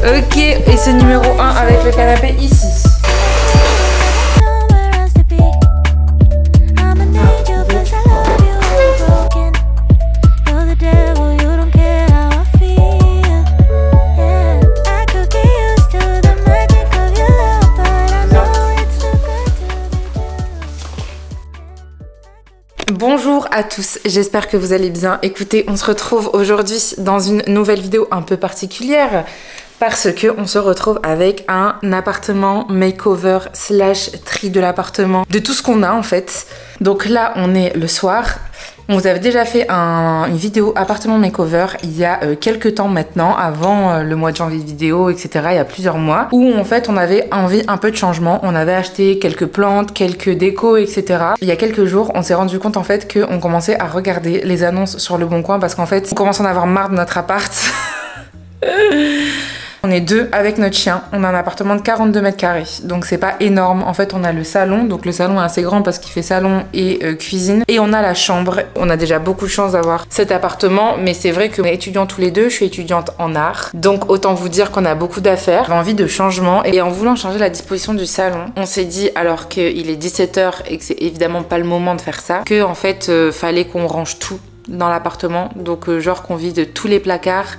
Ok, et c'est numéro 1 avec le canapé ici. Bonjour à tous, j'espère que vous allez bien. Écoutez, on se retrouve aujourd'hui dans une nouvelle vidéo un peu particulière parce que on se retrouve avec un appartement makeover slash tri de l'appartement, de tout ce qu'on a en fait. Donc là, on est le soir. On vous avait déjà fait une vidéo appartement makeover il y a quelques temps maintenant, avant le mois de janvier vidéo, etc. Il y a plusieurs mois, où en fait on avait envie un peu de changement. On avait acheté quelques plantes, quelques décos, etc. Il y a quelques jours, on s'est rendu compte en fait qu'on commençait à regarder les annonces sur Le Bon Coin parce qu'en fait, on commence à en avoir marre de notre appart. On est deux avec notre chien, on a un appartement de 42 mètres carrés, donc c'est pas énorme. En fait, on a le salon, donc le salon est assez grand parce qu'il fait salon et cuisine. Et on a la chambre. On a déjà beaucoup de chance d'avoir cet appartement, mais c'est vrai que on est étudiants tous les deux, je suis étudiante en art. Donc autant vous dire qu'on a beaucoup d'affaires, j'ai envie de changement. Et en voulant changer la disposition du salon, on s'est dit, alors qu'il est 17 h et que c'est évidemment pas le moment de faire ça, que en fait, fallait qu'on range tout dans l'appartement, donc genre qu'on vide tous les placards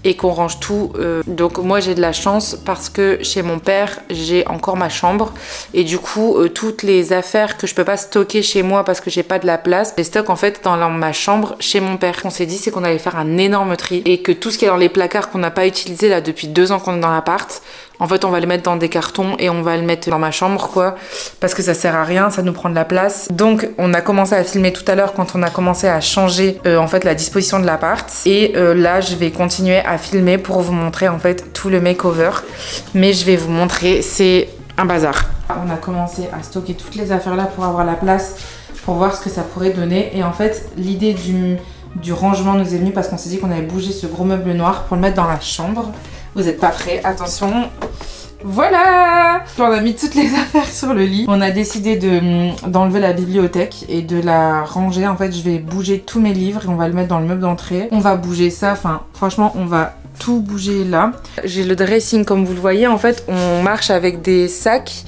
et qu'on range tout. Donc moi j'ai de la chance parce que chez mon père j'ai encore ma chambre et du coup toutes les affaires que je peux pas stocker chez moi parce que j'ai pas de la place, les stocks en fait dans ma chambre chez mon père. On s'est dit c'est qu'on allait faire un énorme tri et que tout ce qui est dans les placards qu'on n'a pas utilisé là depuis 2 ans qu'on est dans l'appart, en fait on va le mettre dans des cartons et on va le mettre dans ma chambre quoi, parce que ça sert à rien, ça nous prend de la place. Donc on a commencé à filmer tout à l'heure quand on a commencé à changer en fait la disposition de l'appart, et là je vais continuer à filmer pour vous montrer en fait tout le makeover, mais je vais vous montrer, c'est un bazar. On a commencé à stocker toutes les affaires là pour avoir la place, pour voir ce que ça pourrait donner, et en fait l'idée du rangement nous est venue parce qu'on s'est dit qu'on avait bougé ce gros meuble noir pour le mettre dans la chambre. Vous êtes pas prêts, attention. Voilà! On a mis toutes les affaires sur le lit. On a décidé d'enlever la bibliothèque et de la ranger. En fait, je vais bouger tous mes livres et on va le mettre dans le meuble d'entrée. On va bouger ça, enfin, franchement, on va tout bouger là. J'ai le dressing, comme vous le voyez. En fait, on marche avec des sacs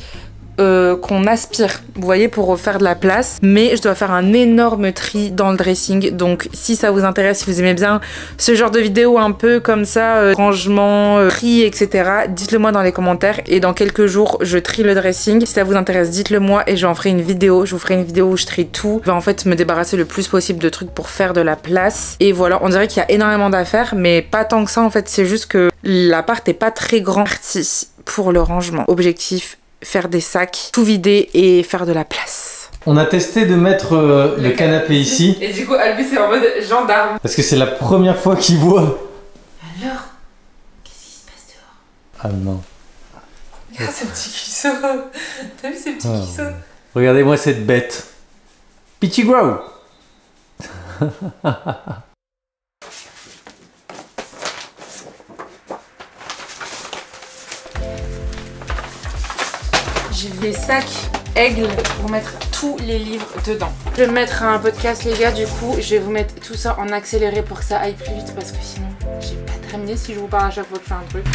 qu'on aspire, vous voyez, pour faire de la place, mais je dois faire un énorme tri dans le dressing. Donc si ça vous intéresse, si vous aimez bien ce genre de vidéo un peu comme ça, rangement, tri, etc., dites-le moi dans les commentaires, et dans quelques jours je trie le dressing. Si ça vous intéresse, dites-le moi et j'en ferai une vidéo. Je vous ferai une vidéo où je trie tout. Je vais en fait me débarrasser le plus possible de trucs pour faire de la place. Et voilà, on dirait qu'il y a énormément d'affaires, mais pas tant que ça en fait. C'est juste que l'appart est pas très grand parti pour le rangement. Objectif, faire des sacs, tout vider et faire de la place. On a testé de mettre le canapé ici. Et du coup, Albus est en mode gendarme. Parce que c'est la première fois qu'il voit. Alors, qu'est-ce qui se passe dehors? Ah non. Regarde ces petits cuissons. T'as vu ces petits cuissons? Regardez-moi cette bête. Pitchy Grow. J'ai des sacs aigles pour mettre tous les livres dedans. Je vais mettre un podcast les gars, du coup je vais vous mettre tout ça en accéléré pour que ça aille plus vite parce que sinon j'ai pas terminé si je vous parle à chaque fois que je fais un truc.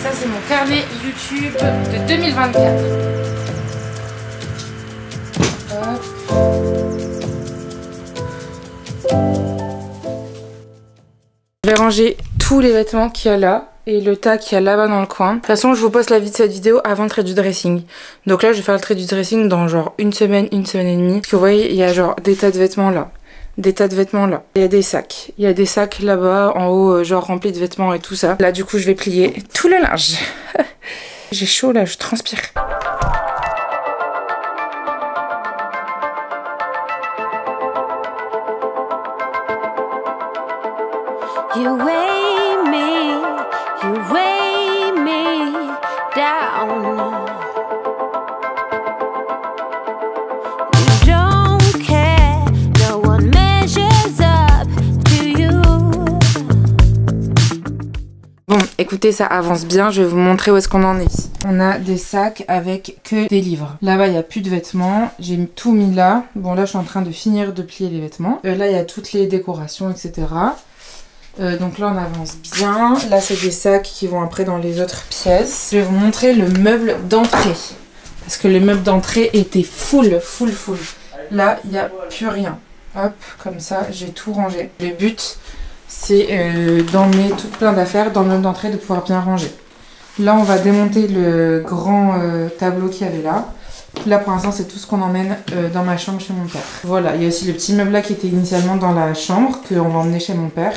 Ça c'est mon carnet YouTube de 2024. Hop. Je vais ranger tous les vêtements qu'il y a là et le tas qu'il y a là-bas dans le coin. De toute façon, je vous poste la vie de cette vidéo avant le trait du dressing. Donc là, je vais faire le trait du dressing dans genre une semaine et demie. Parce que vous voyez, il y a genre des tas de vêtements là. Des tas de vêtements là. Il y a des sacs. Il y a des sacs là-bas en haut, genre remplis de vêtements et tout ça. Là, du coup, je vais plier tout le linge. J'ai chaud là, je transpire. You weigh me down. écoutez, ça avance bien, je vais vous montrer où est-ce qu'on en est. On a des sacs avec que des livres. Là-bas, il n'y a plus de vêtements, j'ai tout mis là. Bon, là, je suis en train de finir de plier les vêtements. Là, il y a toutes les décorations, etc. Donc là, on avance bien. Là, c'est des sacs qui vont après dans les autres pièces. Je vais vous montrer le meuble d'entrée. Parce que le meuble d'entrée était full. Là, il n'y a plus rien. Hop, comme ça, j'ai tout rangé. Le but, c'est dans mes tout plein d'affaires, dans le meuble d'entrée, de pouvoir bien ranger. Là, on va démonter le grand tableau qu'il y avait là. Là, pour l'instant, c'est tout ce qu'on emmène dans ma chambre chez mon père. Voilà, il y a aussi le petit meuble là qui était initialement dans la chambre, qu'on va emmener chez mon père.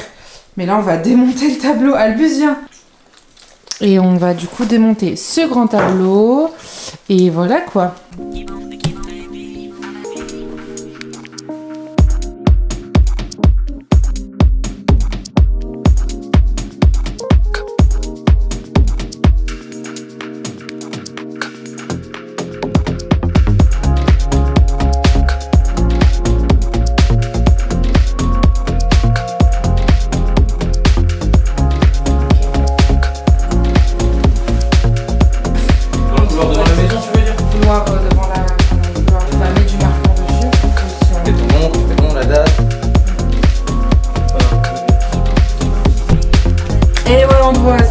Mais là, on va démonter le tableau albusien. Et on va du coup démonter ce grand tableau. Et voilà quoi.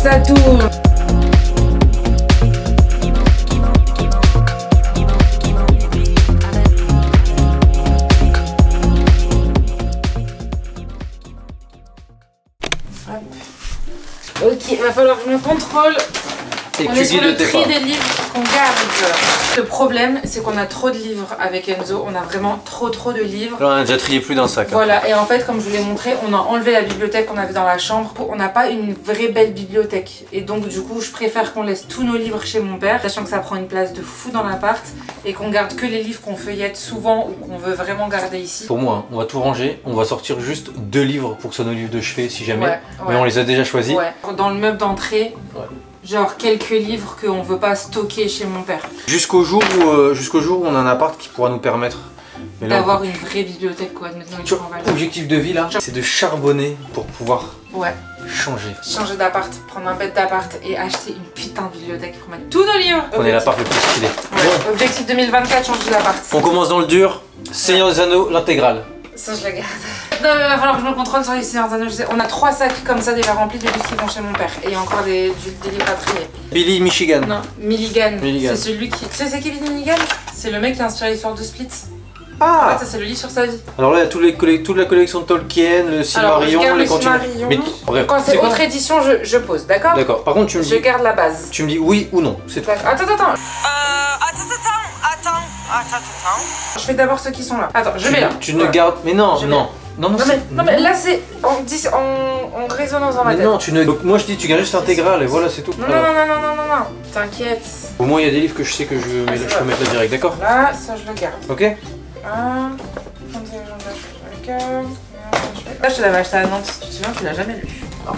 Ça tourne. Ok, il va falloir que je me contrôle. On est sur le tri des livres qu'on garde. Le problème, c'est qu'on a trop de livres avec Enzo. On a vraiment trop de livres. Là, on a déjà trié plus d'un sac. Voilà, et en fait, comme je vous l'ai montré, on a enlevé la bibliothèque qu'on avait dans la chambre. On n'a pas une vraie belle bibliothèque. Et donc, du coup, je préfère qu'on laisse tous nos livres chez mon père, sachant que ça prend une place de fou dans l'appart. Et qu'on garde que les livres qu'on feuillette souvent ou qu'on veut vraiment garder ici. Pour moi, on va tout ranger. On va sortir juste 2 livres pour que ce soit nos livres de chevet si jamais. Ouais. Mais on les a déjà choisis. Ouais. Dans le meuble d'entrée. Ouais. Genre quelques livres qu'on veut pas stocker chez mon père. Jusqu'au jour où on a un appart qui pourra nous permettre d'avoir une vraie bibliothèque quoi. Objectif de vie là, c'est de charbonner pour pouvoir changer. Changer d'appart, prendre un bête d'appart et acheter une putain de bibliothèque pour mettre tous nos livres. On est l'appart le plus stylé. Ouais. Bon. Objectif 2024, changer d'appart. On commence dans le dur, Seigneur des Anneaux, l'intégrale. Ça je la garde. Non, il va falloir que je me contrôle sur les Seigneurs des Anneaux. On a 3 sacs comme ça déjà remplis de livres qui vont chez mon père. Et il y a encore des livres à trier. Billy Michigan. Non, Milligan. C'est celui qui... Tu sais c'est qui Billy Milligan? C'est le mec qui a inspiré l'histoire de Split. Ah en fait, ça c'est le livre sur sa vie. Alors là il y a toute la collection de Tolkien, le Silmarillion, les Silmarillion. Quand c'est autre édition, je pose, d'accord? D'accord, par contre tu me dis... Je garde la base. Tu me dis oui ou non, c'est tout. Attends. Je fais d'abord ceux qui sont là. Attends, je mets là. Tu ne gardes... Mais non, non, mais là c'est en résonance dans ma tête. Non, tu ne... Donc moi je dis tu gardes juste l'intégrale et voilà c'est tout. Non, t'inquiète. Au moins il y a des livres que je sais que je peux mettre là direct, d'accord? Là, ça je le garde. Ok. Là je te l'avais acheté à Nantes, tu te souviens, tu l'as jamais lu. Oh.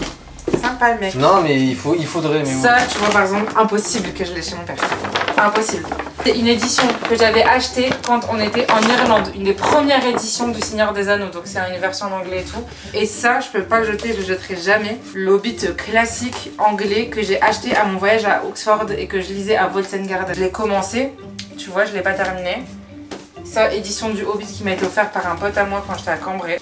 Sympa le mec. Non mais il faudrait... Mais ça, tu vois par exemple, impossible que je l'ai chez mon père. Impossible. C'est une édition que j'avais achetée quand on était en Irlande. Une des premières éditions du Seigneur des Anneaux. Donc c'est une version en anglais et tout. Et ça, je peux pas le jeter, je le jetterai jamais. L'Hobbit classique anglais que j'ai acheté à mon voyage à Oxford et que je lisais à Volkswagen. Je l'ai commencé, tu vois, je l'ai pas terminé. Ça, édition du Hobbit qui m'a été offerte par un pote à moi quand j'étais à Cambrai.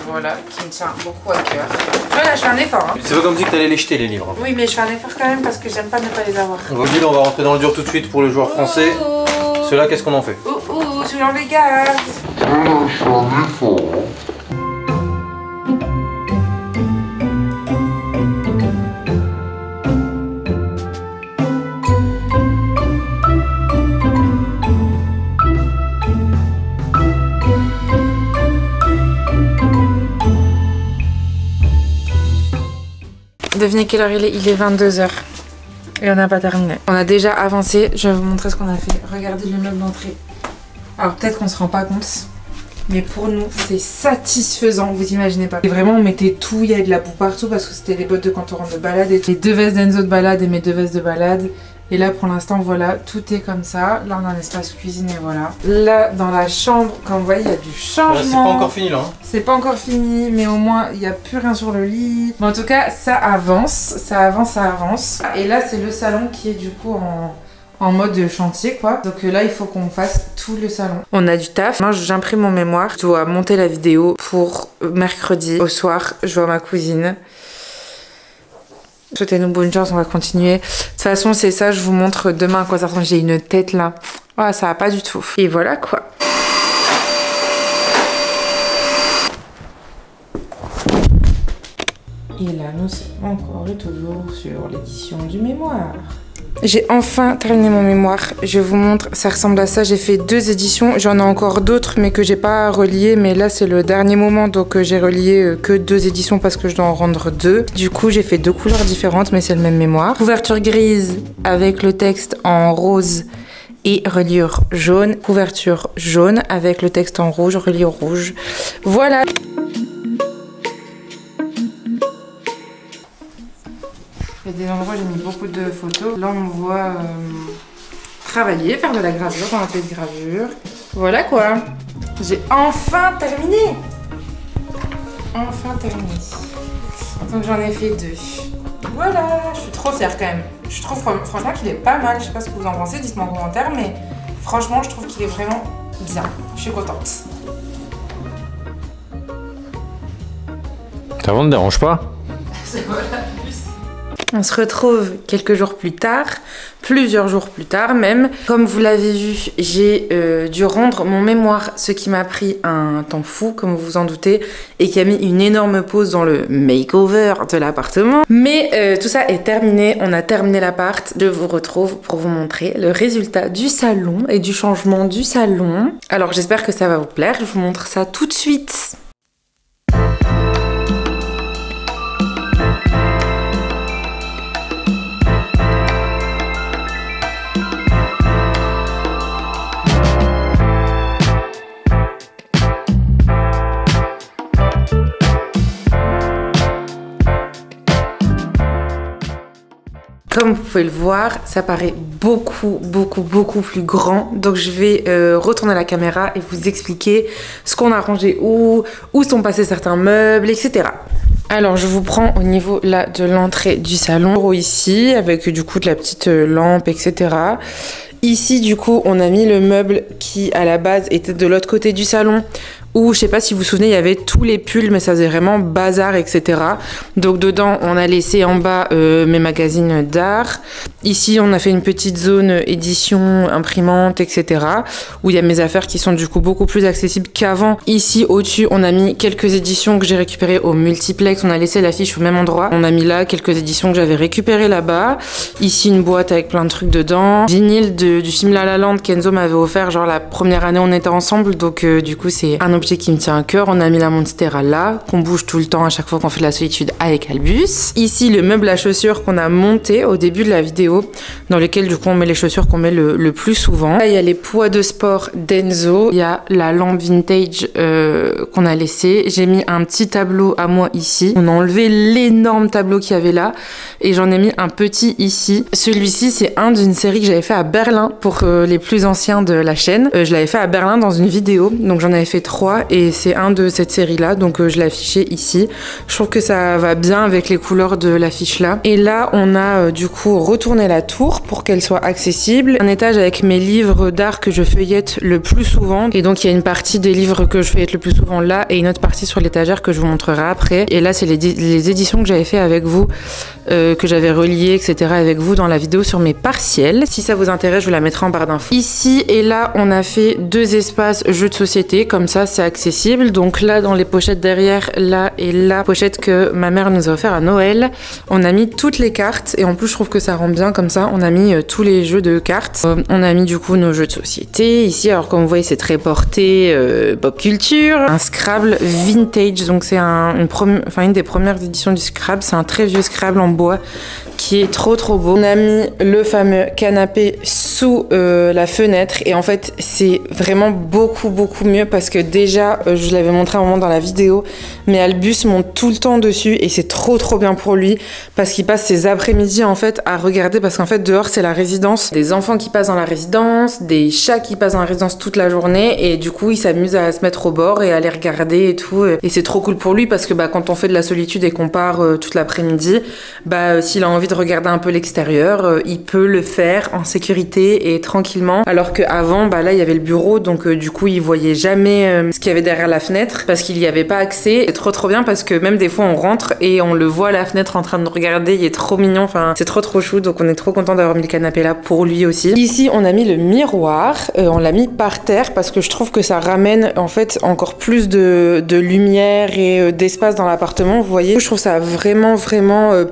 Voilà, qui me tient beaucoup à cœur. Voilà, je fais un effort. Hein. C'est pas comme dit que t'allais les jeter les livres. Oui, mais je fais un effort quand même parce que j'aime pas ne pas les avoir. On va rentrer dans le dur tout de suite pour le joueur français. Ceux-là, qu'est-ce qu'on en fait? Celui-là, on les garde. Je fais un effort. Devinez quelle heure il est 22 h. Et on n'a pas terminé. On a déjà avancé, je vais vous montrer ce qu'on a fait. Regardez le meuble d'entrée. Alors peut-être qu'on se rend pas compte, mais pour nous c'est satisfaisant, vous imaginez pas. Et vraiment on mettait tout, il y avait de la boue partout parce que c'était les bottes de quand on rentre de balade et tout. Les 2 vestes d'Enzo de balade et mes 2 vestes de balade. Et là pour l'instant voilà, tout est comme ça. Là on a un espace cuisine et voilà. Là dans la chambre, comme vous voyez, il y a du changement. C'est pas encore fini là. C'est pas encore fini, mais au moins il n'y a plus rien sur le lit. Mais en tout cas ça avance, ça avance, ça avance. Et là c'est le salon qui est du coup en mode chantier quoi. Donc là il faut qu'on fasse tout le salon. On a du taf. Moi j'imprime mon mémoire. Je dois monter la vidéo pour mercredi au soir. Je vois ma cousine. Souhaitez-nous bonne chance, on va continuer. De toute façon c'est ça, je vous montre demain à quoi ça ressemble. J'ai une tête là. Oh, ça va pas du tout. Et voilà quoi. Et là nous sommes encore et toujours sur l'édition du mémoire. J'ai enfin terminé mon mémoire, je vous montre, ça ressemble à ça, j'ai fait 2 éditions, j'en ai encore d'autres mais que j'ai pas reliées, mais là c'est le dernier moment donc j'ai relié que 2 éditions parce que je dois en rendre 2. Du coup j'ai fait 2 couleurs différentes mais c'est le même mémoire. Couverture grise avec le texte en rose et reliure jaune, couverture jaune avec le texte en rouge, reliure rouge. Voilà. Il y a des endroits où j'ai mis beaucoup de photos. Là on me voit travailler, faire de la gravure dans l'atelier de gravure. Voilà quoi. J'ai enfin terminé. Enfin terminé. Donc j'en ai fait 2. Voilà, je suis trop fière quand même. Je trouve franchement qu'il est pas mal. Je sais pas ce que vous en pensez, dites-moi en commentaire. Mais franchement je trouve qu'il est vraiment bien. Je suis contente. Ça ne te dérange pas? Voilà. On se retrouve quelques jours plus tard, plusieurs jours plus tard même. Comme vous l'avez vu, j'ai dû rendre mon mémoire, ce qui m'a pris un temps fou, comme vous vous en doutez, et qui a mis une énorme pause dans le makeover de l'appartement. Mais tout ça est terminé, on a terminé l'appart. Je vous retrouve pour vous montrer le résultat du salon et du changement du salon. Alors j'espère que ça va vous plaire, je vous montre ça tout de suite. Comme vous pouvez le voir, ça paraît beaucoup plus grand. Donc je vais retourner la caméra et vous expliquer ce qu'on a rangé où sont passés certains meubles, etc. Alors je vous prends au niveau là de l'entrée du salon, ici, avec du coup de la petite lampe, etc. Ici du coup on a mis le meuble qui à la base était de l'autre côté du salon, où je sais pas si vous vous souvenez il y avait tous les pulls mais ça faisait vraiment bazar, etc. Donc dedans on a laissé en bas mes magazines d'art. Ici on a fait une petite zone édition, imprimante, etc. où il y a mes affaires qui sont du coup beaucoup plus accessibles qu'avant. Ici au-dessus on a mis quelques éditions que j'ai récupérées au multiplex, on a laissé l'affiche au même endroit. On a mis là quelques éditions que j'avais récupérées là-bas. Ici une boîte avec plein de trucs dedans. Vinyle du film La La Land qu'Enzo m'avait offert genre la première année on était ensemble, donc du coup c'est un objet qui me tient à cœur. On a mis la Monstera là, qu'on bouge tout le temps à chaque fois qu'on fait de la solitude avec Albus. Ici le meuble à chaussures qu'on a monté au début de la vidéo, dans lequel du coup on met les chaussures qu'on met le plus souvent. Là il y a les poids de sport d'Enzo, il y a la lampe vintage qu'on a laissée. J'ai mis un petit tableau à moi ici. On a enlevé l'énorme tableau qu'il y avait là et j'en ai mis un petit ici. Celui-ci c'est un d'une série que j'avais fait à Berlin pour les plus anciens de la chaîne. Je l'avais fait à Berlin dans une vidéo, donc j'en avais fait 3 et c'est un de cette série là, donc je l'ai affiché ici. Je trouve que ça va bien avec les couleurs de l'affiche là. Et là on a du coup retourné la tour pour qu'elle soit accessible. Un étage avec mes livres d'art que je feuillette le plus souvent, et donc il y a une partie des livres que je feuillette le plus souvent là et une autre partie sur l'étagère que je vous montrerai après. Et là c'est les éditions que j'avais fait avec vous, que j'avais reliées, etc. avec vous dans la vidéo sur mes partiels. Si ça vous intéresse, je vous la mettrai en barre d'infos. Ici et là on a fait 2 espaces jeux de société, comme ça c'est accessible. Donc là dans les pochettes derrière, là et la pochette que ma mère nous a offert à Noël, on a mis toutes les cartes et en plus je trouve que ça rend bien comme ça. On a mis tous les jeux de cartes, on a mis du coup nos jeux de société ici. Alors comme vous voyez c'est très porté pop culture. Un Scrabble vintage, donc c'est une des premières éditions du Scrabble. C'est un très vieux Scrabble en bois qui est trop beau. On a mis le fameux canapé sous la fenêtre et en fait c'est vraiment beaucoup mieux parce que déjà déjà, je l'avais montré un moment dans la vidéo, mais Albus monte tout le temps dessus et c'est trop bien pour lui parce qu'il passe ses après-midi en fait à regarder, parce qu'en fait dehors c'est la résidence, des enfants qui passent dans la résidence, des chats qui passent dans la résidence toute la journée et du coup il s'amuse à se mettre au bord et à les regarder et tout, et c'est trop cool pour lui parce que quand on fait de la solitude et qu'on part toute l'après-midi, s'il a envie de regarder un peu l'extérieur, il peut le faire en sécurité et tranquillement, alors qu'avant là il y avait le bureau, donc du coup il voyait jamais ce qu'il y avait derrière la fenêtre parce qu'il y avait pas accès. C'est trop bien parce que même des fois on rentre et on le voit à la fenêtre en train de nous regarder, il est trop mignon, enfin c'est trop chou, donc on est trop content d'avoir mis le canapé là pour lui aussi. Ici on a mis le miroir, on l'a mis par terre parce que je trouve que ça ramène en fait encore plus de lumière et d'espace dans l'appartement, vous voyez. Je trouve ça vraiment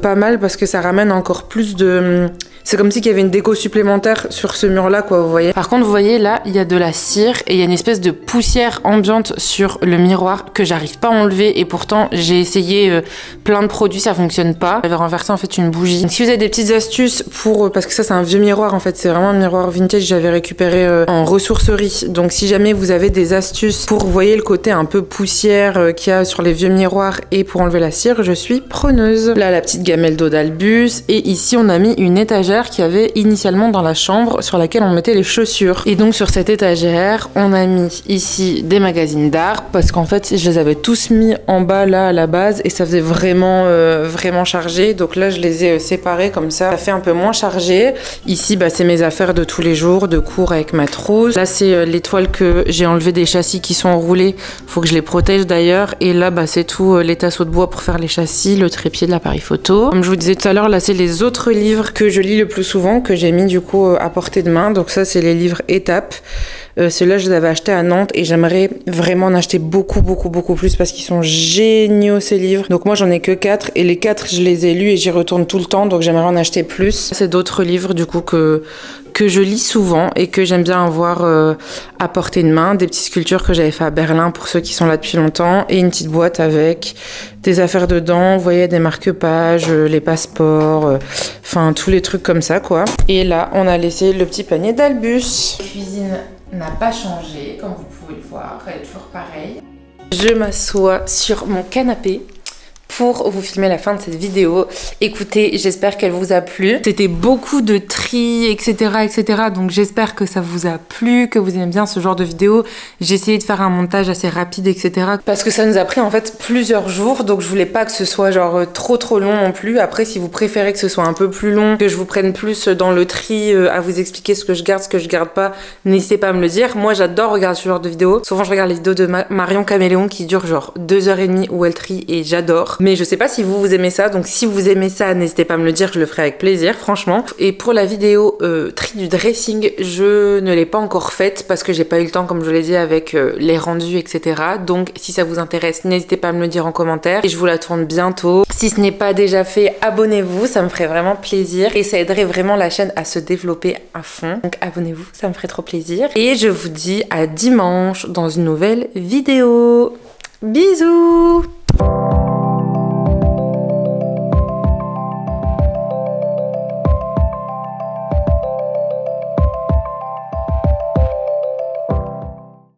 pas mal parce que ça ramène encore plus de... C'est comme si il y avait une déco supplémentaire sur ce mur là quoi, vous voyez. Par contre vous voyez là il y a de la cire et il y a une espèce de poussière ambiante sur le miroir que j'arrive pas à enlever, et pourtant j'ai essayé plein de produits, ça fonctionne pas. J'avais renversé en fait une bougie. Donc, si vous avez des petites astuces pour... parce que ça c'est un vieux miroir en fait, c'est vraiment un miroir vintage, j'avais récupéré en ressourcerie. Donc si jamais vous avez des astuces pour, vous voyez le côté un peu poussière qu'il y a sur les vieux miroirs et pour enlever la cire, je suis preneuse. Là la petite gamelle d'eau d'Albus, et ici on a mis une étagère qu'il y avait initialement dans la chambre sur laquelle on mettait les chaussures. Et donc sur cette étagère, on a mis ici des magazines d'art parce qu'en fait je les avais tous mis en bas là à la base et ça faisait vraiment chargé. Donc là je les ai séparés comme ça fait un peu moins chargé. Ici c'est mes affaires de tous les jours, de cours avec ma trousse. Là c'est les toiles que j'ai enlevées des châssis qui sont enroulés, faut que je les protège d'ailleurs. Et là c'est tout les tasseaux de bois pour faire les châssis, le trépied de l'appareil photo. Comme je vous disais tout à l'heure, là c'est les autres livres que je lis le plus souvent, que j'ai mis du coup à portée de main. Donc ça c'est les livres étapes. Ceux-là je les avais achetés à Nantes et j'aimerais vraiment en acheter beaucoup plus parce qu'ils sont géniaux ces livres. Donc moi j'en ai que 4 et les 4 je les ai lus et j'y retourne tout le temps, donc j'aimerais en acheter plus. C'est d'autres livres du coup que je lis souvent et que j'aime bien avoir à portée de main. Des petites sculptures que j'avais fait à Berlin pour ceux qui sont là depuis longtemps, et une petite boîte avec des affaires dedans, vous voyez, des marque-pages, les passeports, enfin tous les trucs comme ça quoi. Et là on a laissé le petit panier d'Albus. La cuisine n'a pas changé comme vous pouvez le voir, elle est toujours pareille. Je m'assois sur mon canapé pour vous filmer la fin de cette vidéo. Écoutez, j'espère qu'elle vous a plu. C'était beaucoup de tri, etc. Donc j'espère que ça vous a plu, que vous aimez bien ce genre de vidéo. J'ai essayé de faire un montage assez rapide, etc. parce que ça nous a pris en fait plusieurs jours, donc je voulais pas que ce soit genre trop long non plus. Après, si vous préférez que ce soit un peu plus long, que je vous prenne plus dans le tri, à vous expliquer ce que je garde pas, n'hésitez pas à me le dire. Moi, j'adore regarder ce genre de vidéos. Souvent, je regarde les vidéos de Marion Caméléon qui durent genre 2h30 où elle trie et j'adore. Mais je sais pas si vous aimez ça, donc si vous aimez ça, n'hésitez pas à me le dire, je le ferai avec plaisir, franchement. Et pour la vidéo tri du dressing, je ne l'ai pas encore faite parce que j'ai pas eu le temps, comme je vous l'ai dit, avec les rendus, etc. Donc si ça vous intéresse, n'hésitez pas à me le dire en commentaire et je vous la tourne bientôt. Si ce n'est pas déjà fait, abonnez-vous, ça me ferait vraiment plaisir et ça aiderait vraiment la chaîne à se développer à fond. Donc abonnez-vous, ça me ferait trop plaisir. Et je vous dis à dimanche dans une nouvelle vidéo. Bisous!